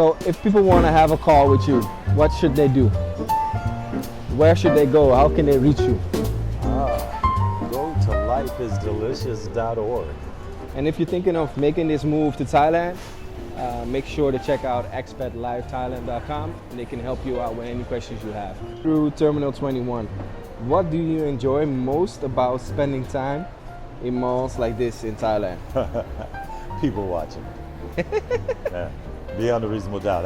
So if people want to have a call with you, what should they do? Where should they go? How can they reach you? Go to lifeisdelicious.org. And if you're thinking of making this move to Thailand, make sure to check out expatlifethailand.com and they can help you out with any questions you have. Through Terminal 21, what do you enjoy most about spending time in malls like this in Thailand? People watching. Yeah. Beyond a reasonable doubt.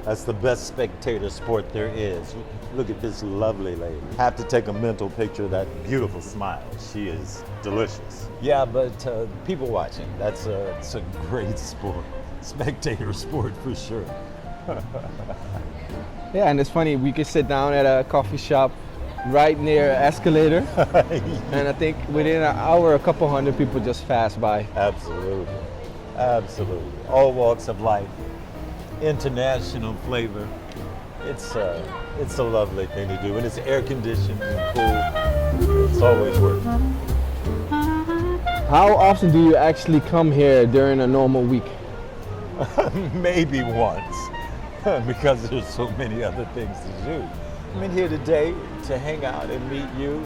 That's the best spectator sport there is. Look at this lovely lady. Have to take a mental picture of that beautiful smile. She is delicious. Yeah, but people watching, it's a great sport. Spectator sport for sure. Yeah, and it's funny, we could sit down at a coffee shop right near an escalator, and I think within an hour, a couple hundred people just pass by. Absolutely, absolutely. All walks of life, international flavor. It's a lovely thing to do, and it's air conditioned and cool. It's always worth it. How often do you actually come here during a normal week? Maybe once, because there's so many other things to do. I'm in here today to hang out and meet you.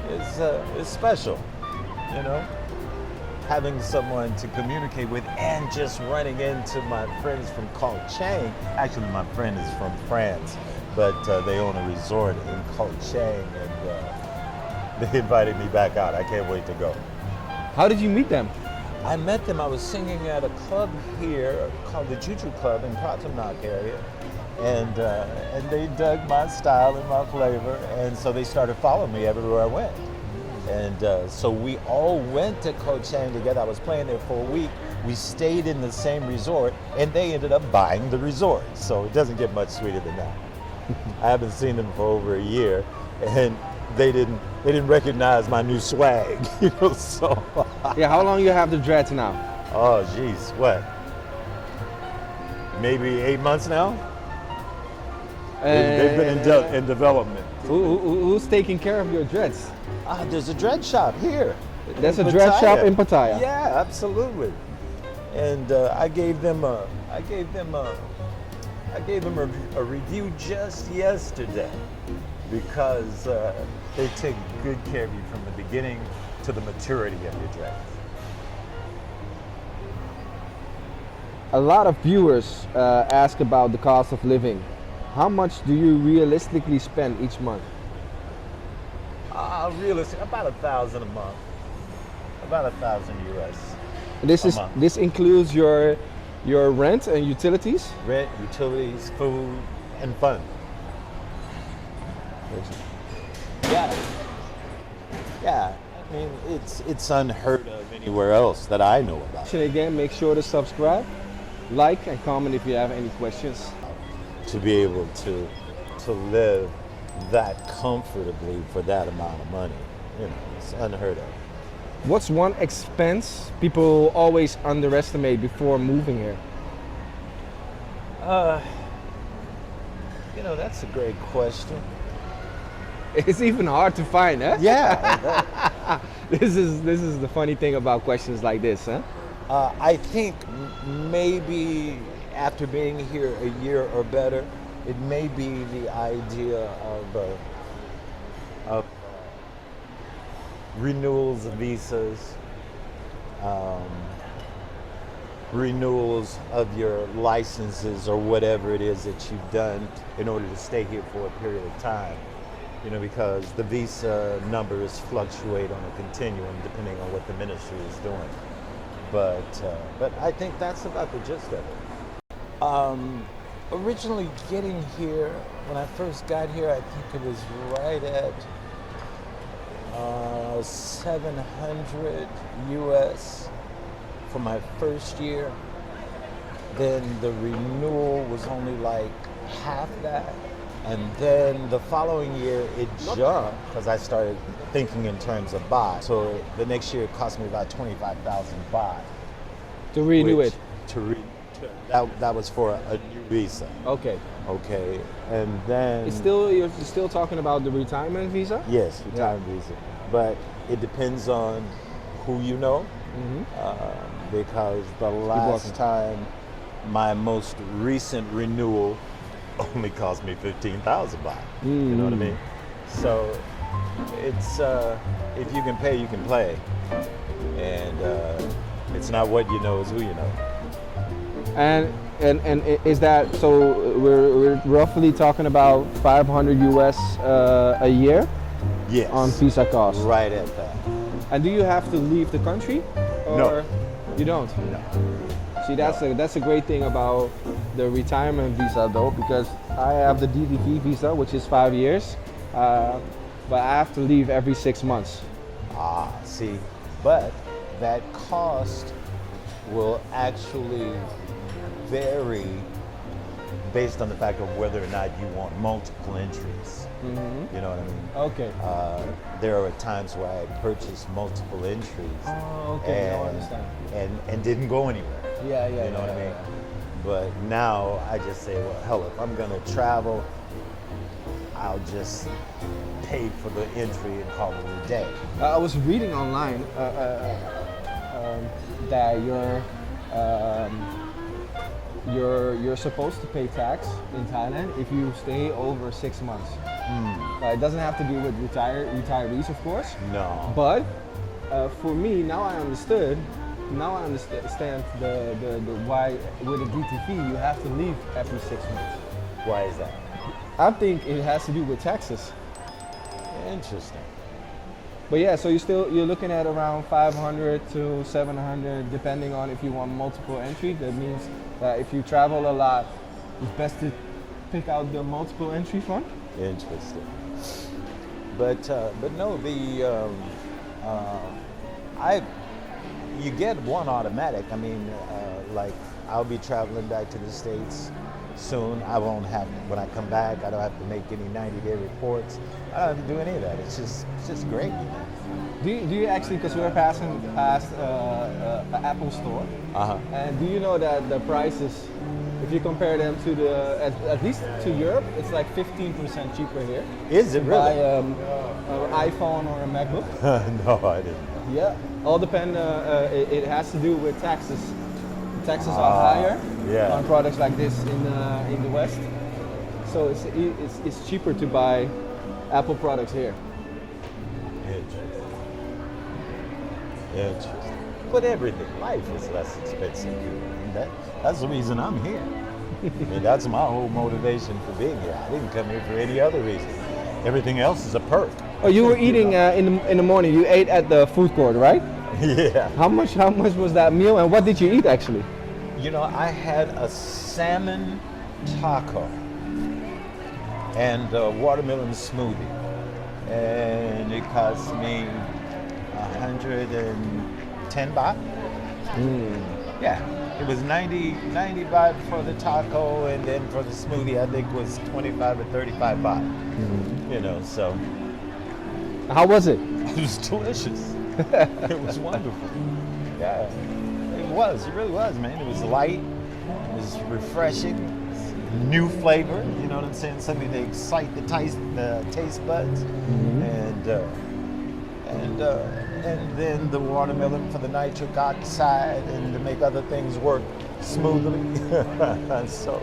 It's special, you know? Having someone to communicate with and just running into my friends from Koh Chang. Actually, my friend is from France, but they own a resort in Koh Chang, and they invited me back out. I can't wait to go. How did you meet them? I met them, I was singing at a club here called the Juju Club in Pratamnak area, and they dug my style and my flavor, and so they started following me everywhere I went. And so we all went to Koh Chang together. I was playing there for a week. We stayed in the same resort, and they ended up buying the resort. So it doesn't get much sweeter than that. I haven't seen them for over a year, and they didn't recognize my new swag, you know. So yeah, how long you have the dreads now? Oh, geez, what? Maybe 8 months now. They've been in development. Who's taking care of your dreads? There's a dread shop here. There's a dread shop in Pattaya. Yeah, absolutely. And I gave them a review just yesterday because they take good care of you from the beginning to the maturity of your dreads. A lot of viewers ask about the cost of living. How much do you realistically spend each month? Realistic, about 1,000 a month. About 1,000 US. This includes your rent and utilities? Rent, utilities, food, and fun. Yeah. I mean, it's unheard of anywhere else that I know about. Again, make sure to subscribe, like, and comment if you have any questions. To be able to live that comfortably for that amount of money, you know, it's unheard of. What's one expense people always underestimate before moving here? You know, that's a great question. It's even hard to find, huh? Yeah. This is the funny thing about questions like this, huh? I think maybe after being here a year or better, it may be the idea of renewals of visas, renewals of your licenses or whatever it is that you've done in order to stay here for a period of time. You know, because the visa numbers fluctuate on a continuum depending on what the ministry is doing. But I think that's about the gist of it. Originally getting here, when I first got here, I think it was right at 700 US for my first year. Then the renewal was only like half that. And then the following year it jumped because I started thinking in terms of baht. So the next year it cost me about 25,000 baht. To renew it? That was for a new visa. Okay. Okay, and then you're still talking about the retirement visa? Yes, retirement visa. But it depends on who you know, because the last time my most recent renewal only cost me 15,000 baht. You know what I mean? So it's if you can pay, you can play, and it's not what you know, it's who you know. And is that so? We're roughly talking about 500 US a year Yes. on visa costs. Right at that. And do you have to leave the country? Or No. You don't? No. See, that's a great thing about the retirement visa though, because I have the DDV visa, which is 5 years, but I have to leave every 6 months. Ah, see, but that cost will actually vary based on the fact of whether or not you want multiple entries. You know what I mean? Okay. There are times where I purchased multiple entries Oh, okay. I and, understand. and didn't go anywhere. Yeah, yeah. You know what I yeah, mean? But now I just say, well, hell, if I'm gonna travel, I'll just pay for the entry and call it a day. I was reading online that you're supposed to pay tax in Thailand if you stay over 6 months. It doesn't have to do with retirees, of course. No. But for me, now I understand the why with a DTV you have to leave every 6 months. Why is that? I think it has to do with taxes. Interesting. But yeah, so you're looking at around 500 to 700, depending on if you want multiple entry. That means that if you travel a lot, it's best to pick out the multiple entry fund. Interesting. But no, you get one automatic. I mean, like I'll be traveling back to the States soon. I won't have, when I come back, I don't have to make any 90-day reports. I don't have to do any of that. It's just great. Do you actually, because we're passing past an Apple store, and do you know that the prices, if you compare them to at least to Europe, it's like 15% cheaper here. Is it really? Buy an iPhone or a MacBook. No, I didn't. Yeah, all depend. It has to do with taxes. Taxes are higher on products like this in the West, so it's cheaper to buy Apple products here. Interesting. But everything, life is less expensive here. And that's the reason I'm here. I mean, that's my whole motivation for being here. I didn't come here for any other reason. Everything else is a perk. Oh, you were eating in the morning. You ate at the food court, right? Yeah. How much was that meal, and what did you eat actually? You know, I had a salmon taco and a watermelon smoothie, and it cost me 110 baht. Yeah, it was 90 baht for the taco, and then for the smoothie, I think was 25 or 35 baht. You know, so. How was it? It was delicious. It was wonderful. Yeah, it really was, man. It was light, it was refreshing, new flavor, you know what I'm saying? Something to excite the taste buds. And then the watermelon for the nitric oxide and to make other things work smoothly. So.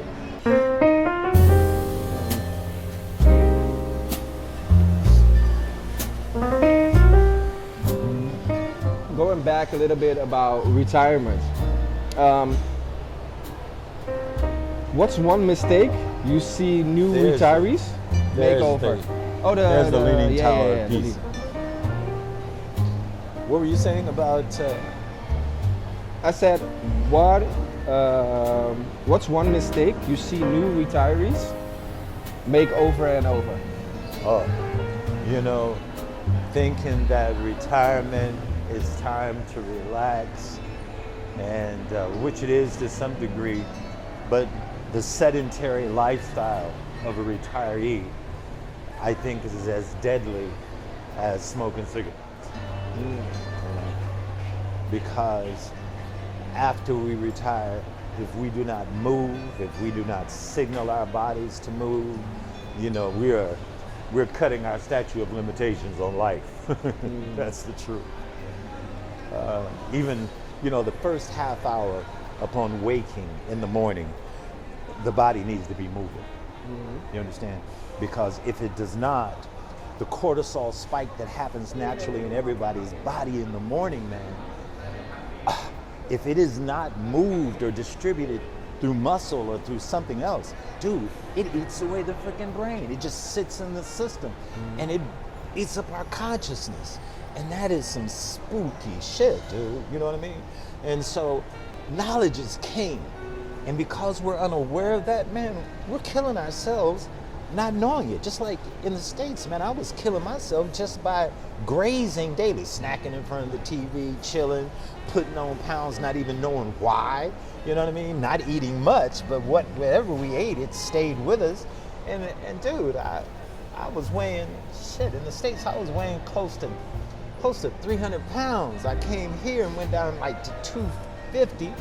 Going back a little bit about retirement, what's one mistake you see new retirees make over? There's the Leaning Tower the piece. What were you saying about? I said, what's one mistake you see new retirees make over and over? Oh, you know, thinking that retirement is time to relax, and which it is to some degree, but the sedentary lifestyle of a retiree, I think, is as deadly as smoking cigarettes. Because after we retire, if we do not move, if we do not signal our bodies to move, you know, we're cutting our statute of limitations on life. That's the truth. Even, you know, the first half hour upon waking in the morning, the body needs to be moving. You understand? Because if it does not, the cortisol spike that happens naturally in everybody's body in the morning, man, if it is not moved or distributed through muscle or through something else, dude, it eats away the freaking brain. It just sits in the system and it eats up our consciousness. And that is some spooky shit, dude. You know what I mean? And so knowledge is king. And because we're unaware of that, man, we're killing ourselves not knowing it. Just like in the States, man, I was killing myself just by grazing daily, snacking in front of the TV, chilling, putting on pounds, not even knowing why. You know what I mean? Not eating much, but whatever we ate, it stayed with us. And dude, I was weighing, shit, in the States, I was weighing close to 300 pounds. I came here and went down like to 250.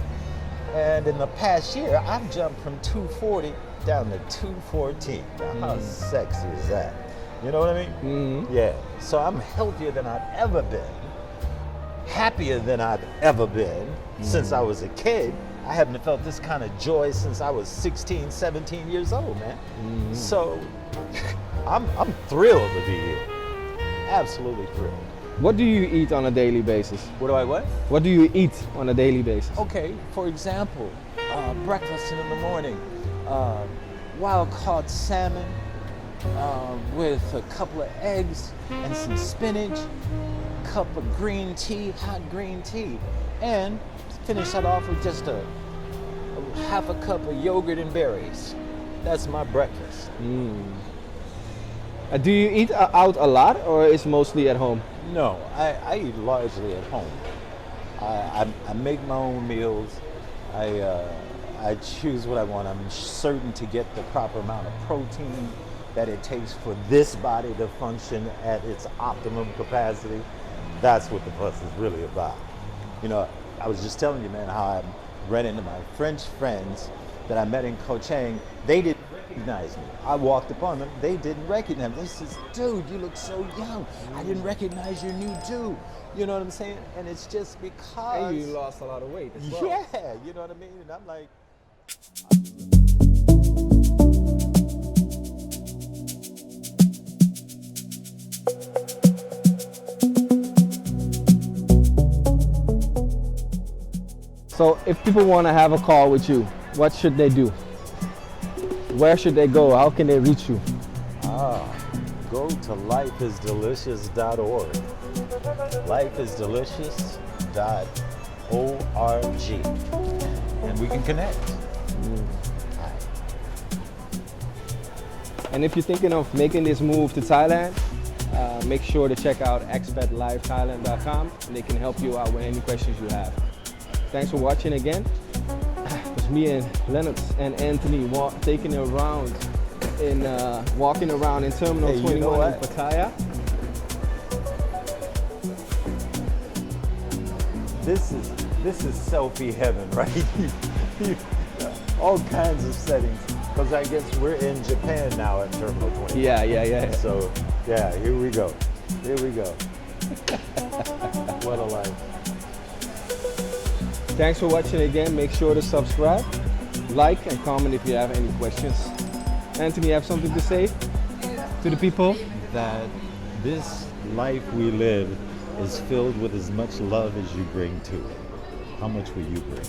And in the past year, I've jumped from 240 down to 214. Now, how sexy is that? You know what I mean? Yeah. So I'm healthier than I've ever been, happier than I've ever been since I was a kid. I haven't felt this kind of joy since I was 16, 17 years old, man. So I'm thrilled to be here. Absolutely thrilled. What do you eat on a daily basis? What? What do you eat on a daily basis? Okay, for example, breakfast in the morning, wild caught salmon with a couple of eggs and some spinach, cup of green tea, hot green tea, and finish that off with just a half a cup of yogurt and berries. That's my breakfast. Do you eat out a lot, or is mostly at home? No, I eat largely at home. I make my own meals. I choose what I want. I'm certain to get the proper amount of protein that it takes for this body to function at its optimum capacity. That's what the fuss is really about. You know, I was just telling you, man, how I ran into my French friends that I met in Koh Chang. They didn't recognize me. I walked upon them. They didn't recognize me. They says, dude, you look so young. I didn't recognize your new dude. You know what I'm saying? And it's just because... And you lost a lot of weight as well. Yeah, you know what I mean? And I'm like... So if people want to have a call with you, what should they do? Where should they go? How can they reach you? Go to lifeisdelicious.org. Lifeisdelicious.org. And we can connect. And if you're thinking of making this move to Thailand, make sure to check out expatlifethailand.com, and they can help you out with any questions you have. Thanks for watching again. It was me and Leonard and Anthony walking around in Terminal 21 in Pattaya. This is selfie heaven, right? All kinds of settings. Because I guess we're in Japan now at Terminal 21. Yeah. So, yeah, here we go. What a life. Thanks for watching again. Make sure to subscribe, like, and comment if you have any questions. Anthony, you have something to say to the people? That this life we live is filled with as much love as you bring to it. How much will you bring?